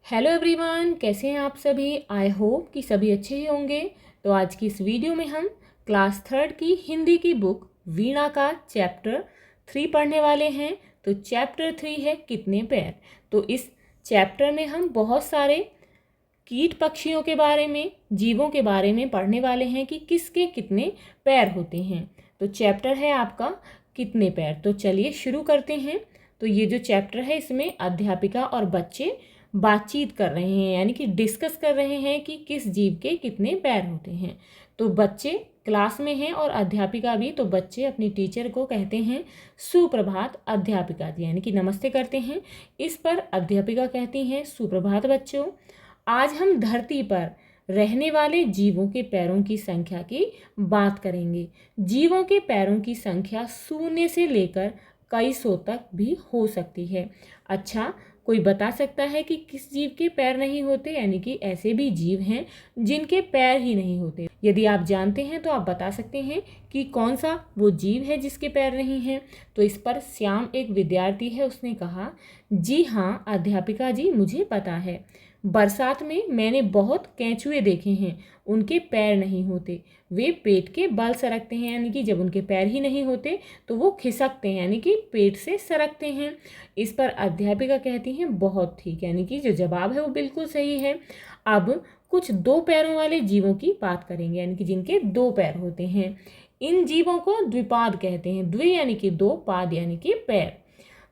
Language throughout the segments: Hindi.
हेलो एवरीवन, कैसे हैं आप सभी। आई होप कि सभी अच्छे ही होंगे। तो आज की इस वीडियो में हम क्लास 3 की हिंदी की बुक वीणा का चैप्टर 3 पढ़ने वाले हैं। तो चैप्टर 3 है कितने पैर। तो इस चैप्टर में हम बहुत सारे कीट पक्षियों के बारे में, जीवों के बारे में पढ़ने वाले हैं कि किसके कितने पैर होते हैं। तो चैप्टर है आपका कितने पैर। तो चलिए शुरू करते हैं। तो ये जो चैप्टर है इसमें अध्यापिका और बच्चे बातचीत कर रहे हैं, यानी कि डिस्कस कर रहे हैं कि किस जीव के कितने पैर होते हैं। तो बच्चे क्लास में हैं और अध्यापिका भी। तो बच्चे अपनी टीचर को कहते हैं सुप्रभात अध्यापिका जी, यानी कि नमस्ते करते हैं। इस पर अध्यापिका कहती हैं सुप्रभात बच्चों, आज हम धरती पर रहने वाले जीवों के पैरों की संख्या की बात करेंगे। जीवों के पैरों की संख्या 0 से लेकर कई सौ तक भी हो सकती है। अच्छा, कोई बता सकता है कि किस जीव के पैर नहीं होते, यानी कि ऐसे भी जीव हैं जिनके पैर ही नहीं होते। यदि आप जानते हैं तो आप बता सकते हैं कि कौन सा वो जीव है जिसके पैर नहीं हैं। तो इस पर श्याम एक विद्यार्थी है, उसने कहा जी हाँ अध्यापिका जी, मुझे पता है। बरसात में मैंने बहुत केंचुए देखे हैं, उनके पैर नहीं होते, वे पेट के बल सरकते हैं, यानी कि जब उनके पैर ही नहीं होते तो वो खिसकते हैं, यानी कि पेट से सरकते हैं। इस पर अध्यापिका कहती हैं बहुत ठीक, यानी कि जो जवाब है वो बिल्कुल सही है। अब कुछ 2 पैरों वाले जीवों की बात करेंगे, यानी कि जिनके 2 पैर होते हैं। इन जीवों को द्विपाद कहते हैं। द्वि यानी कि 2, पाद यानी कि पैर।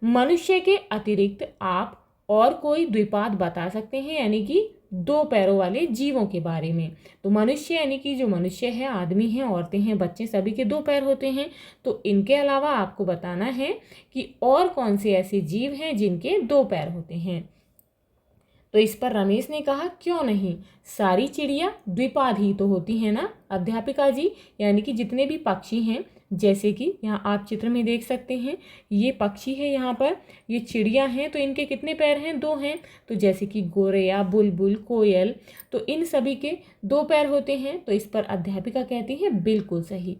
मनुष्य के अतिरिक्त आप और कोई द्विपाद बता सकते हैं, यानी कि 2 पैरों वाले जीवों के बारे में। तो मनुष्य यानी कि जो मनुष्य है, आदमी हैं, औरतें हैं, बच्चे, सभी के 2 पैर होते हैं। तो इनके अलावा आपको बताना है कि और कौन से ऐसे जीव हैं जिनके 2 पैर होते हैं। तो इस पर रमेश ने कहा क्यों नहीं, सारी चिड़िया द्विपाद ही तो होती हैं ना अध्यापिका जी, यानी कि जितने भी पक्षी हैं, जैसे कि यहाँ आप चित्र में देख सकते हैं, ये पक्षी है, यहाँ पर ये चिड़िया हैं, तो इनके कितने पैर हैं, 2 हैं। तो जैसे कि गोरैया, बुलबुल, कोयल, तो इन सभी के 2 पैर होते हैं। तो इस पर अध्यापिका कहती है बिल्कुल सही।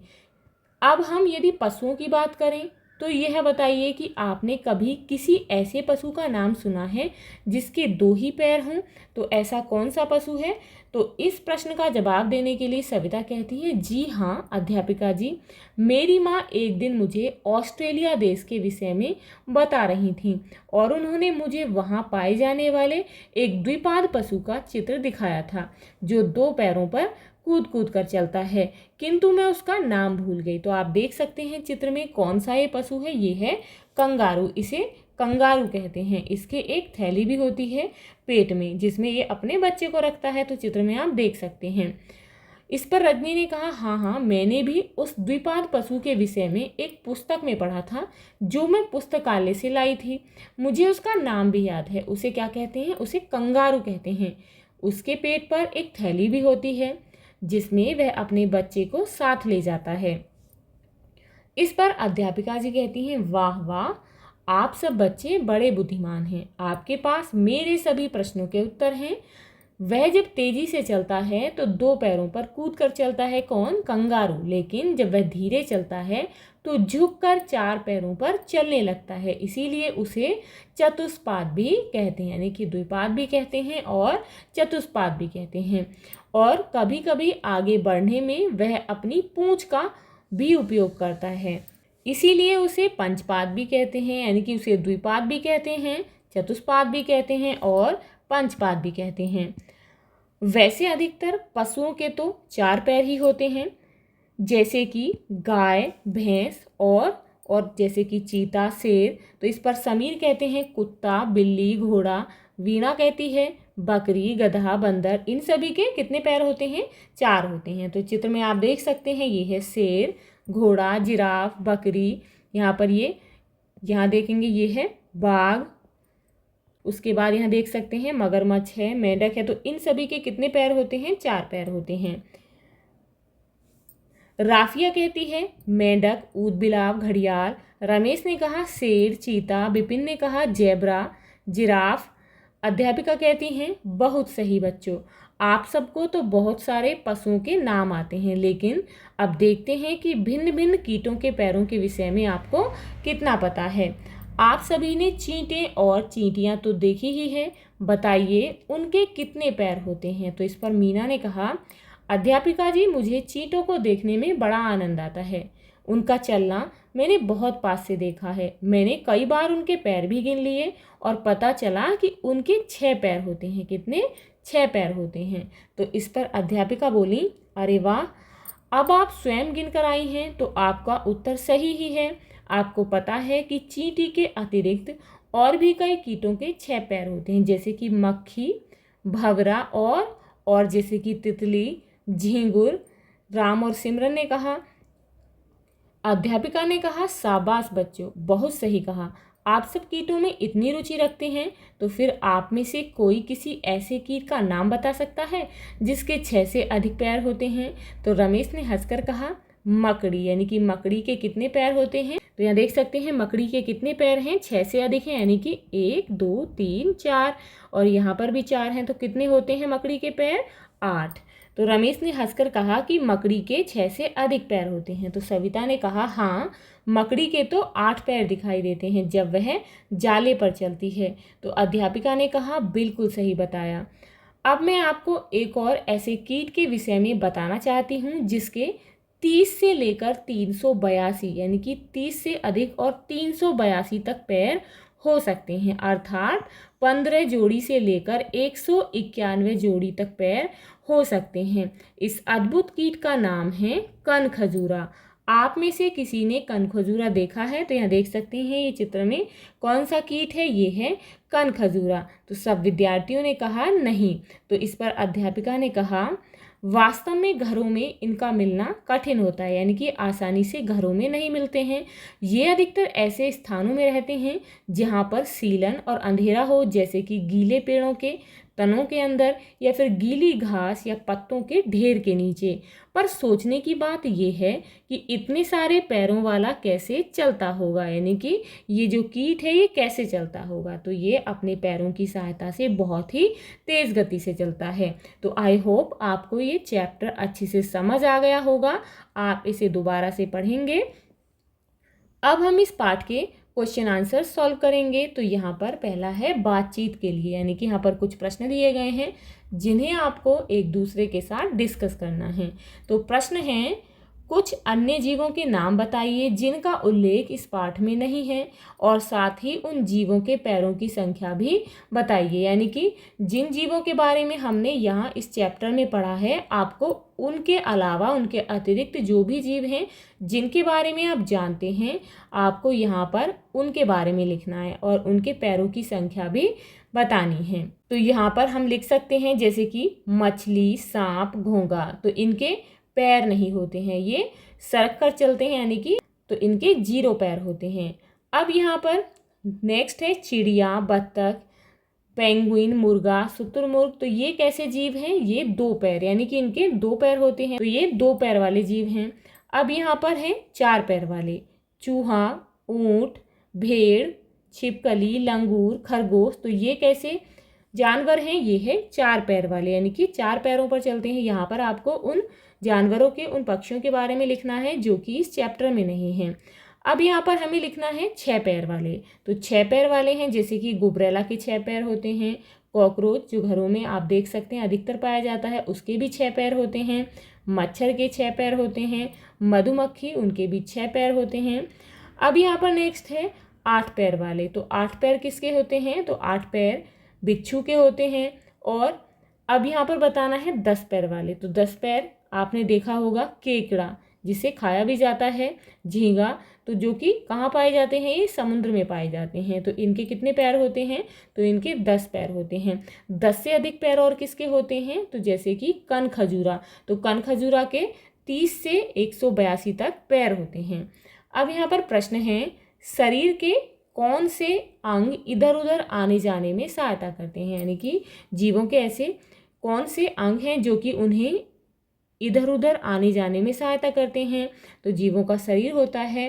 अब हम यदि पशुओं की बात करें तो यह बताइए कि आपने कभी किसी ऐसे पशु का नाम सुना है जिसके 2 ही पैर हों। तो ऐसा कौन सा पशु है। तो इस प्रश्न का जवाब देने के लिए सविता कहती है जी हाँ अध्यापिका जी, मेरी माँ एक दिन मुझे ऑस्ट्रेलिया देश के विषय में बता रही थी और उन्होंने मुझे वहाँ पाए जाने वाले एक द्विपाद पशु का चित्र दिखाया था जो 2 पैरों पर कूद कूद कर चलता है, किंतु मैं उसका नाम भूल गई। तो आप देख सकते हैं चित्र में कौन सा ये पशु है, ये है कंगारू। इसे कंगारू कहते हैं। इसके एक थैली भी होती है पेट में जिसमें ये अपने बच्चे को रखता है। तो चित्र में आप देख सकते हैं। इस पर रजनी ने कहा हाँ, मैंने भी उस द्विपाद पशु के विषय में एक पुस्तक में पढ़ा था जो मैं पुस्तकालय से लाई थी। मुझे उसका नाम भी याद है। उसे क्या कहते हैं, उसे कंगारू कहते हैं। उसके पेट पर एक थैली भी होती है जिसमें वह अपने बच्चे को साथ ले जाता है। इस पर अध्यापिका जी कहती हैं वाह वाह, आप सब बच्चे बड़े बुद्धिमान हैं, आपके पास मेरे सभी प्रश्नों के उत्तर हैं। वह जब तेजी से चलता है तो 2 पैरों पर कूद कर चलता है, कौन, कंगारू। लेकिन जब वह धीरे चलता है तो झुककर 4 पैरों पर चलने लगता है, इसीलिए उसे चतुष्पाद भी कहते हैं, यानी कि द्विपाद भी कहते हैं और चतुष्पाद भी कहते हैं। और कभी कभी आगे बढ़ने में वह अपनी पूंछ का भी उपयोग करता है, इसीलिए उसे पंचपाद भी कहते हैं, यानी कि उसे द्विपाद भी कहते हैं, चतुष्पाद भी कहते हैं और पंचपाद भी कहते हैं। वैसे अधिकतर पशुओं के तो 4 पैर ही होते हैं, जैसे कि गाय, भैंस और जैसे कि चीता, शेर। तो इस पर समीर कहते हैं कुत्ता, बिल्ली, घोड़ा। वीणा कहती है बकरी, गधा, बंदर। इन सभी के कितने पैर होते हैं, 4 होते हैं। तो चित्र में आप देख सकते हैं ये है शेर, घोड़ा, जिराफ, बकरी। यहाँ पर यहाँ देखेंगे ये है बाघ। उसके बाद यहाँ देख सकते हैं मगरमच्छ है, मेंढक है। तो इन सभी के कितने पैर होते हैं, 4 पैर होते हैं। राफिया कहती है मेंढक, ऊदबिलाव, घड़ियाल। रमेश ने कहा शेर, चीता। विपिन ने कहा जेब्रा, जिराफ। अध्यापिका कहती हैं बहुत सही बच्चों, आप सबको तो बहुत सारे पशुओं के नाम आते हैं, लेकिन अब देखते हैं कि भिन्न भिन्न कीटों के पैरों के विषय में आपको कितना पता है। आप सभी ने चींटे और चींटियां तो देखी ही है, बताइए उनके कितने पैर होते हैं। तो इस पर मीना ने कहा, अध्यापिका जी मुझे चींटों को देखने में बड़ा आनंद आता है। उनका चलना मैंने बहुत पास से देखा है। मैंने कई बार उनके पैर भी गिन लिए और पता चला कि उनके 6 पैर होते हैं। कितने? 6 पैर होते हैं। तो इस पर अध्यापिका बोली, अरे वाह, अब आप स्वयं गिन कर आई हैं तो आपका उत्तर सही ही है। आपको पता है कि चींटी के अतिरिक्त और भी कई कीटों के 6 पैर होते हैं, जैसे कि मक्खी, भंवरा और जैसे कि तितली, झींगुर। राम और सिमरन ने कहा। अध्यापिका ने कहा, शाबाश बच्चों, बहुत सही कहा। आप सब कीटों में इतनी रुचि रखते हैं तो फिर आप में से कोई किसी ऐसे कीट का नाम बता सकता है जिसके 6 से अधिक पैर होते हैं। तो रमेश ने हंसकर कहा, मकड़ी। यानी कि मकड़ी के कितने पैर होते हैं? तो यहाँ देख सकते हैं मकड़ी के कितने पैर हैं? 6 से अधिक हैं, यानी कि 1 2 3 4, और यहाँ पर भी 4 हैं। तो कितने होते हैं मकड़ी के पैर? 8। तो रमेश ने हंसकर कहा कि मकड़ी के 6 से अधिक पैर होते हैं। तो सविता ने कहा, हाँ, मकड़ी के तो 8 पैर दिखाई देते हैं जब वह जाले पर चलती है। तो अध्यापिका ने कहा, बिल्कुल सही बताया। अब मैं आपको एक और ऐसे कीट के विषय में बताना चाहती हूँ जिसके 30 से लेकर 382, यानी कि 30 से अधिक और 382 तक पैर हो सकते हैं, अर्थात 15 जोड़ी से लेकर 191 जोड़ी तक पैर हो सकते हैं। इस अद्भुत कीट का नाम है कनखजूरा। आप में से किसी ने कनखजूरा देखा है? तो यहाँ देख सकते हैं ये चित्र में कौन सा कीट है? ये है कनखजूरा। तो सब विद्यार्थियों ने कहा नहीं। तो इस पर अध्यापिका ने कहा, वास्तव में घरों में इनका मिलना कठिन होता है, यानी कि आसानी से घरों में नहीं मिलते हैं। ये अधिकतर ऐसे स्थानों में रहते हैं जहाँ पर सीलन और अंधेरा हो, जैसे कि गीले पेड़ों के तनों के अंदर या फिर गीली घास या पत्तों के ढेर के नीचे। पर सोचने की बात यह है कि इतने सारे पैरों वाला कैसे चलता होगा, यानी कि ये जो कीट है ये कैसे चलता होगा। तो ये अपने पैरों की सहायता से बहुत ही तेज़ गति से चलता है। तो आई होप आपको ये चैप्टर अच्छे से समझ आ गया होगा। आप इसे दोबारा से पढ़ेंगे। अब हम इस पाठ के क्वेश्चन आंसर सॉल्व करेंगे। तो यहाँ पर पहला है बातचीत के लिए, यानी कि यहाँ पर कुछ प्रश्न दिए गए हैं जिन्हें आपको एक दूसरे के साथ डिस्कस करना है। तो प्रश्न है, कुछ अन्य जीवों के नाम बताइए जिनका उल्लेख इस पाठ में नहीं है, और साथ ही उन जीवों के पैरों की संख्या भी बताइए। यानी कि जिन जीवों के बारे में हमने यहाँ इस चैप्टर में पढ़ा है, आपको उनके अलावा, उनके अतिरिक्त जो भी जीव हैं जिनके बारे में आप जानते हैं, आपको यहाँ पर उनके बारे में लिखना है और उनके पैरों की संख्या भी बतानी है। तो यहाँ पर हम लिख सकते हैं जैसे कि मछली, सांप, घोंघा। तो इनके पैर नहीं होते हैं, ये सरक कर चलते हैं, यानी कि तो इनके 0 पैर होते हैं। अब यहाँ पर नेक्स्ट है चिड़िया, बत्तख, पेंगुइन, मुर्गा, शुतुरमुर्ग। तो ये कैसे जीव हैं? ये 2 पैर, यानी कि इनके 2 पैर होते हैं। तो ये 2 पैर वाले जीव हैं। अब यहाँ पर है 4 पैर वाले, चूहा, ऊंट, भेड़, छिपकली, लंगूर, खरगोश। तो ये कैसे जानवर हैं? ये है 4 पैर वाले, यानी कि 4 पैरों पर चलते हैं। यहाँ पर आपको उन जानवरों के, उन पक्षियों के बारे में लिखना है जो कि इस चैप्टर में नहीं है। अब यहाँ पर हमें लिखना है 6 पैर वाले। तो 6 पैर वाले हैं जैसे कि गुबरैला के 6 पैर होते हैं, कॉकरोच जो घरों में आप देख सकते हैं अधिकतर पाया जाता है, उसके भी 6 पैर होते हैं, मच्छर के 6 पैर होते हैं, मधुमक्खी, उनके भी 6 पैर होते हैं। अब यहाँ पर नेक्स्ट है 8 पैर वाले। तो 8 पैर किसके होते हैं? तो 8 पैर बिच्छू के होते हैं। और अब यहाँ पर बताना है 10 पैर वाले। तो 10 पैर आपने देखा होगा केकड़ा, जिसे खाया भी जाता है, झींगा, तो जो कि कहाँ पाए जाते हैं? ये समुद्र में पाए जाते हैं। तो इनके कितने पैर होते हैं? तो इनके 10 पैर होते हैं। 10 से अधिक पैर और किसके होते हैं? तो जैसे कि कनखजूरा। तो कनखजूरा के 30 से 182 तक पैर होते हैं। अब यहाँ पर प्रश्न है, शरीर के कौन से अंग इधर उधर आने जाने में सहायता करते हैं? यानी कि जीवों के ऐसे कौन से अंग हैं जो कि उन्हें इधर उधर आने जाने में सहायता करते हैं? तो जीवों का शरीर होता है,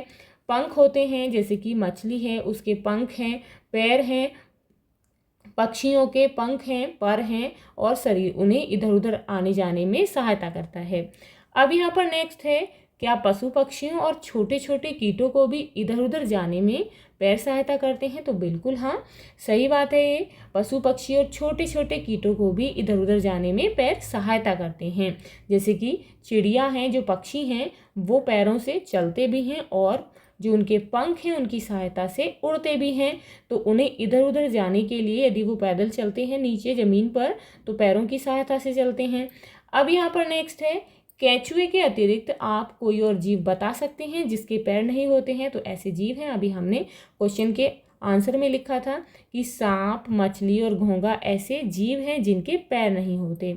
पंख होते हैं, जैसे कि मछली है उसके पंख हैं, पैर हैं, पक्षियों के पंख हैं, पर हैं, और शरीर उन्हें इधर उधर आने जाने में सहायता करता है। अब यहाँ पर नेक्स्ट है, क्या पशु पक्षियों और छोटे छोटे कीटों को भी इधर उधर जाने में पैर सहायता करते हैं? तो बिल्कुल हाँ, सही बात है ये। पशु पक्षी और छोटे छोटे कीटों को भी इधर उधर जाने में पैर सहायता करते हैं। जैसे कि चिड़िया हैं, जो पक्षी हैं, वो पैरों से चलते भी हैं और जो उनके पंख हैं उनकी सहायता से उड़ते भी हैं। तो उन्हें इधर उधर जाने के लिए यदि वो पैदल चलते हैं नीचे ज़मीन पर, तो पैरों की सहायता से चलते हैं। अब यहाँ पर नेक्स्ट है, केंचुए के अतिरिक्त आप कोई और जीव बता सकते हैं जिसके पैर नहीं होते हैं? तो ऐसे जीव हैं, अभी हमने क्वेश्चन के आंसर में लिखा था कि सांप, मछली और घोंघा ऐसे जीव हैं जिनके पैर नहीं होते।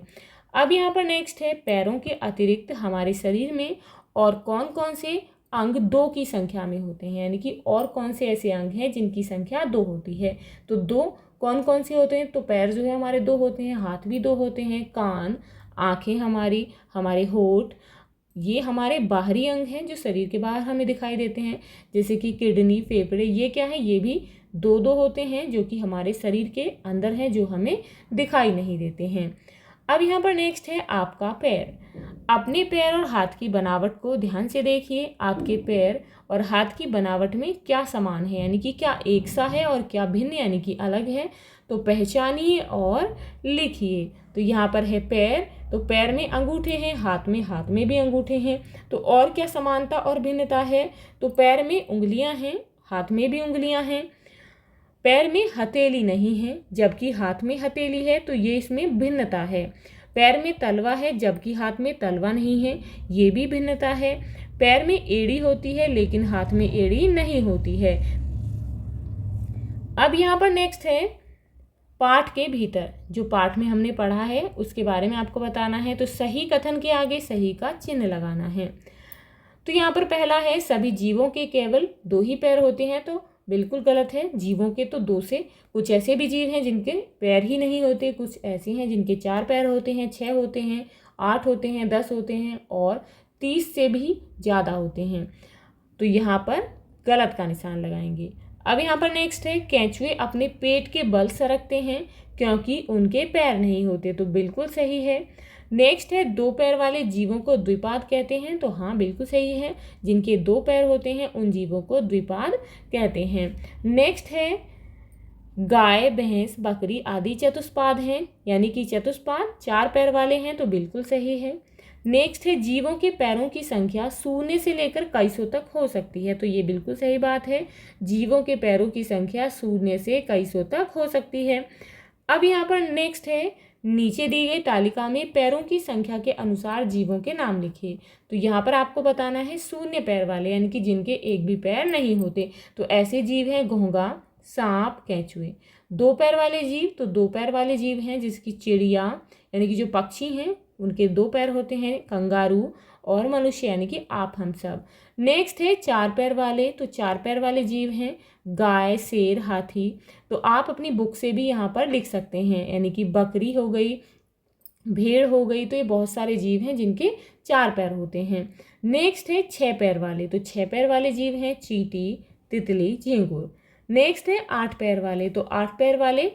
अब यहाँ पर नेक्स्ट है, पैरों के अतिरिक्त हमारे शरीर में और कौन कौन से अंग 2 की संख्या में होते हैं, यानी कि और कौन से ऐसे अंग हैं जिनकी संख्या 2 होती है? तो 2 कौन कौन से होते हैं? तो पैर जो है हमारे 2 होते हैं, हाथ भी 2 होते हैं, कान, आँखें हमारी, हमारे होंठ, ये हमारे बाहरी अंग हैं जो शरीर के बाहर हमें दिखाई देते हैं। जैसे कि किडनी, फेफड़े, ये क्या है? ये भी 2 होते हैं जो कि हमारे शरीर के अंदर हैं, जो हमें दिखाई नहीं देते हैं। अब यहाँ पर नेक्स्ट है आपका पैर। अपने पैर और हाथ की बनावट को ध्यान से देखिए। आपके पैर और हाथ की बनावट में क्या समान है, यानी कि क्या एक सा है और क्या भिन्न यानी कि अलग है? तो पहचानिए और लिखिए। तो यहाँ पर है पैर, तो पैर में अंगूठे हैं, हाथ में भी अंगूठे हैं। तो और क्या समानता और भिन्नता है? तो पैर में उंगलियां हैं, हाथ में भी उंगलियां हैं। पैर में हथेली नहीं है जबकि हाथ में हथेली है, तो ये इसमें भिन्नता है। पैर में तलवा है जबकि हाथ में तलवा नहीं है, ये भी भिन्नता है। पैर में एड़ी होती है लेकिन हाथ में एड़ी नहीं होती है। अब यहाँ पर नेक्स्ट है, पाठ के भीतर, जो पाठ में हमने पढ़ा है उसके बारे में आपको बताना है। तो सही कथन के आगे सही का चिन्ह लगाना है। तो यहाँ पर पहला है, सभी जीवों के केवल 2 ही पैर होते हैं। तो बिल्कुल गलत है। जीवों के तो 2 से, कुछ ऐसे भी जीव हैं जिनके पैर ही नहीं होते, कुछ ऐसे हैं जिनके 4 पैर होते हैं, 6 होते हैं, 8 होते हैं, 10 होते हैं और 30 से भी ज़्यादा होते हैं। तो यहाँ पर गलत का निशान लगाएंगे। अब यहाँ पर नेक्स्ट है, केंचुए अपने पेट के बल सरकते हैं क्योंकि उनके पैर नहीं होते। तो बिल्कुल सही है। नेक्स्ट है, 2 पैर वाले जीवों को द्विपाद कहते हैं। तो हाँ, बिल्कुल सही है। जिनके 2 पैर होते हैं उन जीवों को द्विपाद कहते हैं। नेक्स्ट है, गाय, भैंस, बकरी आदि चतुष्पाद हैं, यानी कि चतुष्पाद 4 पैर वाले हैं। तो बिल्कुल सही है। नेक्स्ट है, जीवों के पैरों की संख्या 0 से लेकर कई सौ तक हो सकती है। तो ये बिल्कुल सही बात है। जीवों के पैरों की संख्या 0 से कई सौ तक हो सकती है। अब यहाँ पर नेक्स्ट है, नीचे दी गई तालिका में पैरों की संख्या के अनुसार जीवों के नाम लिखिए। तो यहाँ पर आपको बताना है 0 पैर वाले, यानी कि जिनके एक भी पैर नहीं होते। तो ऐसे जीव हैं घोंघा, सांप, केंचुए। 2 पैर वाले जीव, तो 2 पैर वाले जीव हैं जिसकी चिड़िया, यानी कि जो पक्षी हैं उनके 2 पैर होते हैं, कंगारू और मनुष्य, यानी कि आप हम सब। नेक्स्ट है 4 पैर वाले, तो 4 पैर वाले जीव हैं गाय, शेर, हाथी। तो आप अपनी बुक से भी यहाँ पर लिख सकते हैं, यानी कि बकरी हो गई, भेड़ हो गई। तो ये बहुत सारे जीव हैं जिनके 4 पैर होते हैं। नेक्स्ट है 6 पैर वाले, तो 6 पैर वाले जीव हैं चींटी, तितली, झींगुर। नेक्स्ट है 8 पैर वाले, तो 8 पैर वाले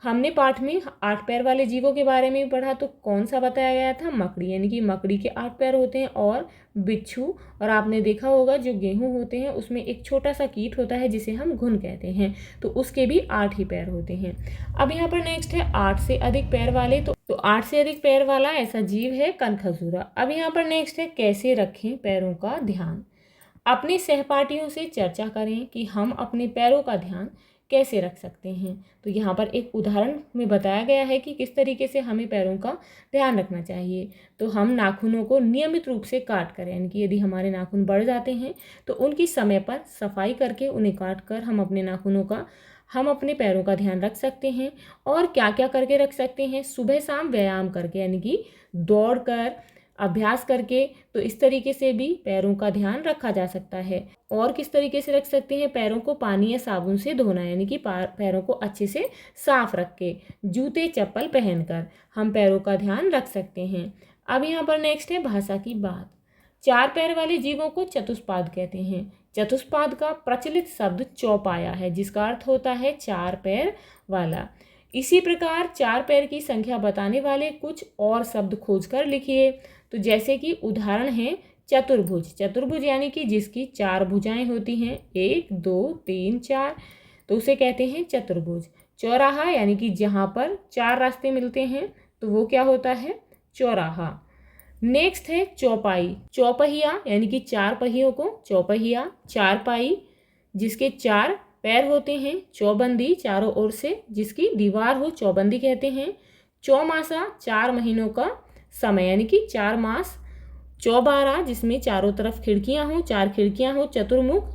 हमने पाठ में 8 पैर वाले जीवों के बारे में पढ़ा। तो कौन सा बताया गया था? मकड़ी, यानी कि मकड़ी के 8 पैर होते हैं और बिच्छू। और आपने देखा होगा जो गेहूं होते हैं उसमें एक छोटा सा कीट होता है जिसे हम घुन कहते हैं, तो उसके भी 8 ही पैर होते हैं। अब यहाँ पर नेक्स्ट है 8 से अधिक पैर वाले, तो 8 से अधिक पैर वाला ऐसा जीव है कनखजूरा। अब यहाँ पर नेक्स्ट है, कैसे रखें पैरों का ध्यान। अपने सहपाठियों से चर्चा करें कि हम अपने पैरों का ध्यान कैसे रख सकते हैं। तो यहाँ पर एक उदाहरण में बताया गया है कि किस तरीके से हमें पैरों का ध्यान रखना चाहिए। तो हम नाखूनों को नियमित रूप से काट करें, यानी कि यदि हमारे नाखून बढ़ जाते हैं तो उनकी समय पर सफाई करके उन्हें काट कर हम अपने पैरों का ध्यान रख सकते हैं। और क्या क्या करके रख सकते हैं? सुबह शाम व्यायाम करके, यानी कि दौड़ कर, अभ्यास करके। तो इस तरीके से भी पैरों का ध्यान रखा जा सकता है। और किस तरीके से रख सकते हैं? पैरों को पानी या साबुन से धोना, यानी कि पैरों को अच्छे से साफ रख के, जूते चप्पल पहनकर हम पैरों का ध्यान रख सकते हैं। अब यहाँ पर नेक्स्ट है भाषा की बात। 4 पैर वाले जीवों को चतुष्पाद कहते हैं। चतुष्पाद का प्रचलित शब्द चौपाया है, जिसका अर्थ होता है 4 पैर वाला। इसी प्रकार 4 पैर की संख्या बताने वाले कुछ और शब्द खोजकर लिखिए। तो जैसे कि उदाहरण है चतुर्भुज, चतुर्भुज यानी कि जिसकी 4 भुजाएं होती हैं, 1 2 3 4, तो उसे कहते हैं चतुर्भुज। चौराहा यानी कि जहाँ पर 4 रास्ते मिलते हैं तो वो क्या होता है, चौराहा। नेक्स्ट है चौपाई, चौपहिया यानी कि 4 पहियों को चौपहिया। चारपाई जिसके 4 पैर होते हैं। चौबंदी चारों ओर से जिसकी दीवार हो चौबंदी कहते हैं। चौमासा 4 महीनों का समय यानी कि 4 मास। चौबारा जिसमें चारों तरफ खिड़कियां हों, 4 खिड़कियां हों। चतुर्मुख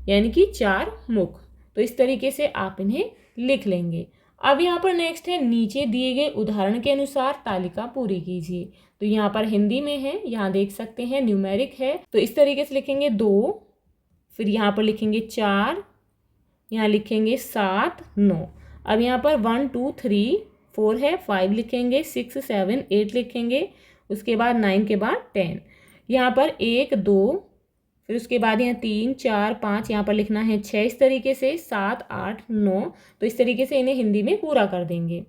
यानी कि 4 मुख। तो इस तरीके से आप इन्हें लिख लेंगे। अब यहाँ पर नेक्स्ट है, नीचे दिए गए उदाहरण के अनुसार तालिका पूरी कीजिए। तो यहाँ पर हिंदी में है, यहाँ देख सकते हैं न्यूमेरिक है, तो इस तरीके से लिखेंगे 2, फिर यहाँ पर लिखेंगे 4, यहाँ लिखेंगे 7 9। अब यहाँ पर 1 2 3 4 है, 5 लिखेंगे, 6 7 8 लिखेंगे, उसके बाद 9 के बाद 10। यहाँ पर 1 2, फिर उसके बाद यहाँ 3 4 5, यहाँ पर लिखना है 6, इस तरीके से 7 8 9। तो इस तरीके से इन्हें हिंदी में पूरा कर देंगे।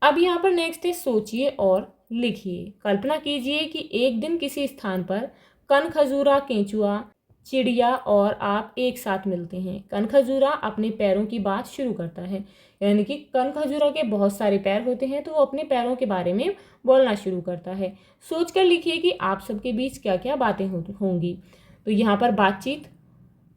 अब यहाँ पर नेक्स्ट है, सोचिए और लिखिए। कल्पना कीजिए कि एक दिन किसी स्थान पर कनखजूरा, केंचुआ, चिड़िया और आप एक साथ मिलते हैं। कनखजूरा अपने पैरों की बात शुरू करता है, यानी कि कनखजूरा के बहुत सारे पैर होते हैं तो वो अपने पैरों के बारे में बोलना शुरू करता है। सोचकर लिखिए कि आप सबके बीच क्या क्या बातें होंगी। तो यहाँ पर बातचीत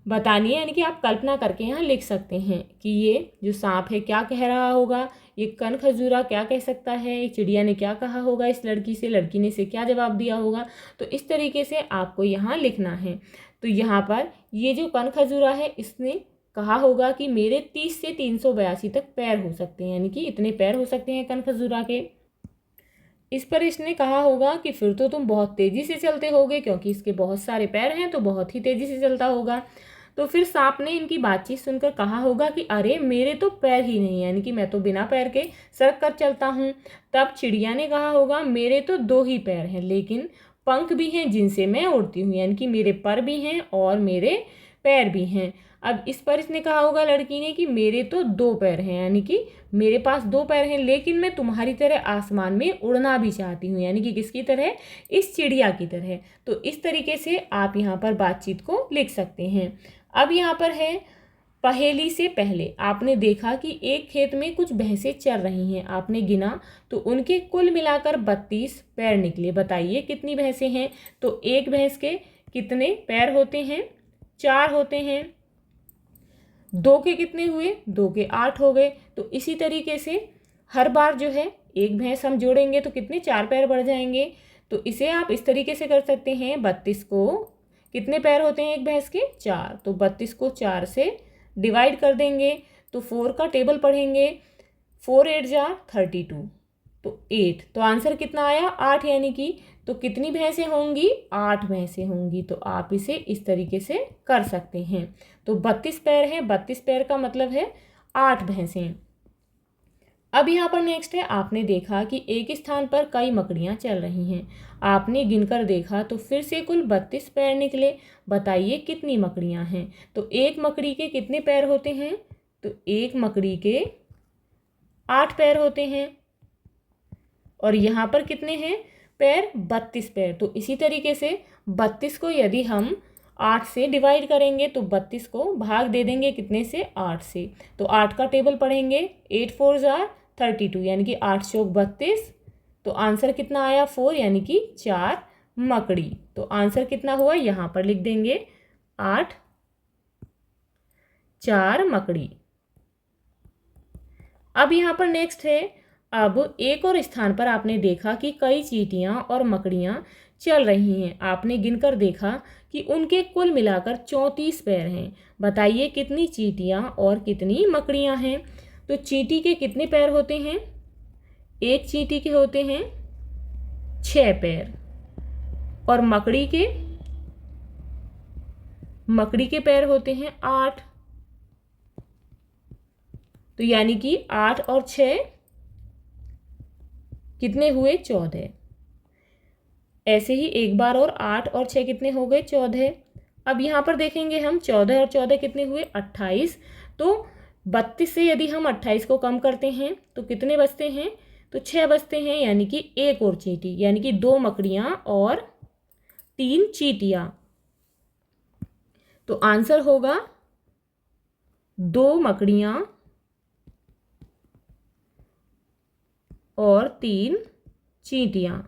बतानी है, यानी कि आप कल्पना करके यहाँ लिख सकते हैं कि ये जो सांप है क्या कह रहा होगा, ये कनखजूरा क्या कह सकता है, ये चिड़िया ने क्या कहा होगा इस लड़की से, लड़की ने इसे क्या जवाब दिया होगा। तो इस तरीके से आपको यहाँ लिखना है। तो यहाँ पर ये जो कनखजूरा है इसने कहा होगा कि मेरे 30 से 382 तक पैर हो सकते हैं, यानी कि इतने पैर हो सकते हैं कनखजूरा के। इस पर इसने कहा होगा कि फिर तो तुम बहुत तेज़ी से चलते होगे, क्योंकि इसके बहुत सारे पैर हैं तो बहुत ही तेज़ी से चलता होगा। तो फिर सांप ने इनकी बातचीत सुनकर कहा होगा कि अरे मेरे तो पैर ही नहीं, यानी कि मैं तो बिना पैर के सड़क कर चलता हूँ। तब चिड़िया ने कहा होगा मेरे तो 2 ही पैर हैं, लेकिन पंख भी हैं जिनसे मैं उड़ती हूँ, यानी कि मेरे पर भी हैं और मेरे पैर भी हैं। अब इस पर इसने कहा होगा लड़की ने कि मेरे तो 2 पैर हैं, यानी कि मेरे पास 2 पैर हैं, लेकिन मैं तुम्हारी तरह आसमान में उड़ना भी चाहती हूँ, यानी कि किसकी तरह, इस चिड़िया की तरह। तो इस तरीके से आप यहाँ पर बातचीत को लिख सकते हैं। अब यहाँ पर है, पहेली से पहले आपने देखा कि एक खेत में कुछ भैंसें चर रही हैं। आपने गिना तो उनके कुल मिलाकर 32 पैर निकले। बताइए कितनी भैंसें हैं। तो एक भैंस के कितने पैर होते हैं, 4 होते हैं। 2 के कितने हुए, 2 के 8 हो गए। तो इसी तरीके से हर बार जो है एक भैंस हम जोड़ेंगे तो कितने 4 पैर बढ़ जाएंगे। तो इसे आप इस तरीके से कर सकते हैं, 32 को कितने पैर होते हैं एक भैंस के, 4, तो 32 को 4 से डिवाइड कर देंगे तो 4 का टेबल पढ़ेंगे, 4 8 जा 32, तो 8। तो आंसर कितना आया, 8, यानी कि तो कितनी भैंसें होंगी, 8 भैंसें होंगी। तो आप इसे इस तरीके से कर सकते हैं। तो 32 पैर हैं, 32 पैर का मतलब है 8 भैंसें। अब यहाँ पर नेक्स्ट है, आपने देखा कि एक स्थान पर कई मकड़ियाँ चल रही हैं। आपने गिनकर देखा तो फिर से कुल 32 पैर निकले। बताइए कितनी मकड़ियाँ हैं। तो एक मकड़ी के कितने पैर होते हैं, तो एक मकड़ी के 8 पैर होते हैं। और यहाँ पर कितने हैं पैर, 32 पैर। तो इसी तरीके से 32 को यदि हम 8 से डिवाइड करेंगे तो 32 को भाग दे देंगे कितने से, 8 से। तो 8 का टेबल पढ़ेंगे, 8 4 जार 32, यानी कि 8 चौक 32। तो आंसर कितना आया, 4, यानी कि 4 मकड़ी। तो आंसर कितना हुआ यहाँ पर लिख देंगे, 8 4 मकड़ी। अब यहाँ पर नेक्स्ट है, अब एक और स्थान पर आपने देखा कि कई चींटियाँ और मकड़ियाँ चल रही हैं। आपने गिनकर देखा कि उनके कुल मिलाकर 34 पैर हैं। बताइए कितनी चींटियाँ और कितनी मकड़ियाँ हैं। तो चींटी के कितने पैर होते हैं, एक चींटी के होते हैं 6 पैर। और मकड़ी के पैर होते हैं 8। तो यानी कि 8 और 6 कितने हुए, 14। ऐसे ही एक बार और 8 और 6 कितने हो गए, 14। अब यहाँ पर देखेंगे हम 14 और 14 कितने हुए, 28। तो 32 से यदि हम 28 को कम करते हैं तो कितने बचते हैं, तो 6 बचते हैं, यानी कि एक और चींटी, यानी कि 2 मकड़ियाँ और 3 चींटियां। तो आंसर होगा 2 मकड़ियां और 3 चींटियां।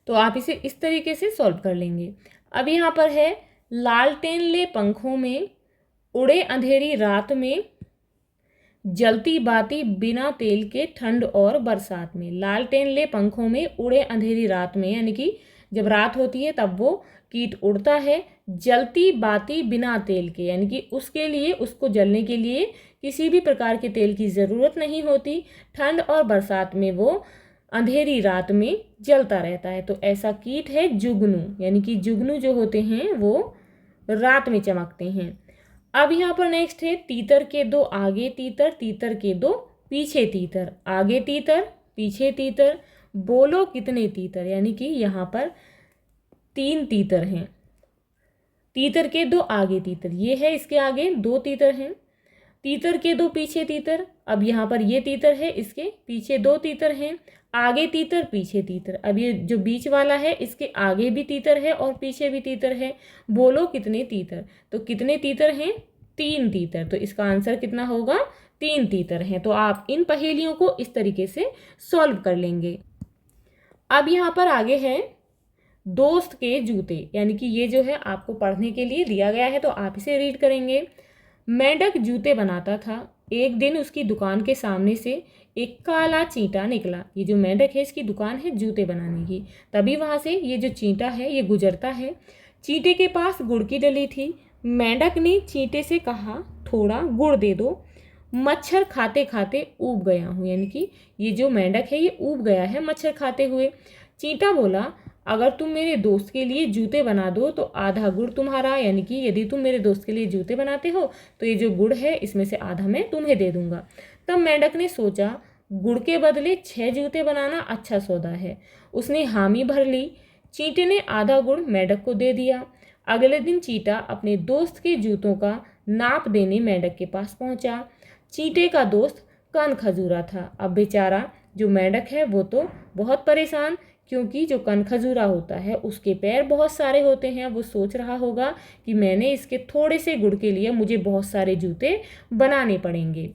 तो आप इसे इस तरीके से सॉल्व कर लेंगे। अब यहाँ पर है लालटेन ले पंखों में, उड़े अंधेरी रात में, जलती बाती बिना तेल के ठंड और बरसात में। लालटेन ले पंखों में, उड़े अंधेरी रात में, यानी कि जब रात होती है तब वो कीट उड़ता है। जलती बाती बिना तेल के, यानी कि उसके लिए, उसको जलने के लिए किसी भी प्रकार के तेल की ज़रूरत नहीं होती। ठंड और बरसात में वो अंधेरी रात में जलता रहता है। तो ऐसा कीट है जुगनू, यानी कि जुगनू जो होते हैं वो रात में चमकते हैं। अब यहाँ पर नेक्स्ट है तीतर के 2 आगे तीतर, तीतर के 2 पीछे तीतर। आगे तीतर, पीछे तीतर, बोलो कितने तीतर, यानी कि यहाँ पर 3 तीतर हैं। तीतर के 2 आगे तीतर, ये है, इसके आगे 2 तीतर हैं। तीतर के 2 पीछे तीतर, अब यहाँ पर ये तीतर है, इसके पीछे 2 तीतर हैं। आगे तीतर, पीछे तीतर, अब ये जो बीच वाला है इसके आगे भी तीतर है और पीछे भी तीतर है। बोलो कितने तीतर, तो कितने तीतर हैं? 3 तीतर। तो इसका आंसर कितना होगा? 3 तीतर हैं। तो आप इन पहेलियों को इस तरीके से सॉल्व कर लेंगे। अब यहाँ पर आगे है दोस्त के जूते, यानी कि ये जो है आपको पढ़ने के लिए दिया गया है, तो आप इसे रीड करेंगे। मेंढक जूते बनाता था, एक दिन उसकी दुकान के सामने से एक काला चींटा निकला। ये जो मेंढक है इसकी दुकान है जूते बनाने की। तभी वहाँ से ये जो चींटा है ये गुजरता है। चींटे के पास गुड़ की डली थी। मेंढक ने चींटे से कहा, थोड़ा गुड़ दे दो, मच्छर खाते खाते ऊब गया हूँ। यानी कि ये जो मेंढक है ये ऊब गया है मच्छर खाते हुए। चींटा बोला, अगर तुम मेरे दोस्त के लिए जूते बना दो तो आधा गुड़ तुम्हारा, यानी कि यदि तुम मेरे दोस्त के लिए जूते बनाते हो तो ये जो गुड़ है इसमें से आधा मैं तुम्हें दे दूंगा। तब मेंढक ने सोचा, गुड़ के बदले 6 जूते बनाना अच्छा सौदा है। उसने हामी भर ली। चींटे ने आधा गुड़ मेंढक को दे दिया। अगले दिन चींटा अपने दोस्त के जूतों का नाप देने मेंढक के पास पहुंचा। चींटे का दोस्त कान खजूरा था। अब बेचारा जो मेंढक है वो तो बहुत परेशान, क्योंकि जो कनखजूरा होता है उसके पैर बहुत सारे होते हैं। वो सोच रहा होगा कि मैंने इसके थोड़े से गुड़ के लिए मुझे बहुत सारे जूते बनाने पड़ेंगे।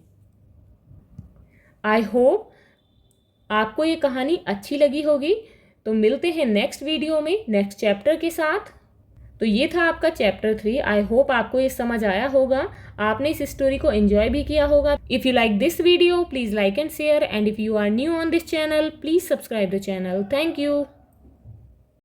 आई होप आपको ये कहानी अच्छी लगी होगी। तो मिलते हैं नेक्स्ट वीडियो में नेक्स्ट चैप्टर के साथ। तो ये था आपका चैप्टर 3। आई होप आपको ये समझ आया होगा, आपने इस स्टोरी को एंजॉय भी किया होगा। If you like this video please like and share, and if you are new on this channel please subscribe the channel. Thank you.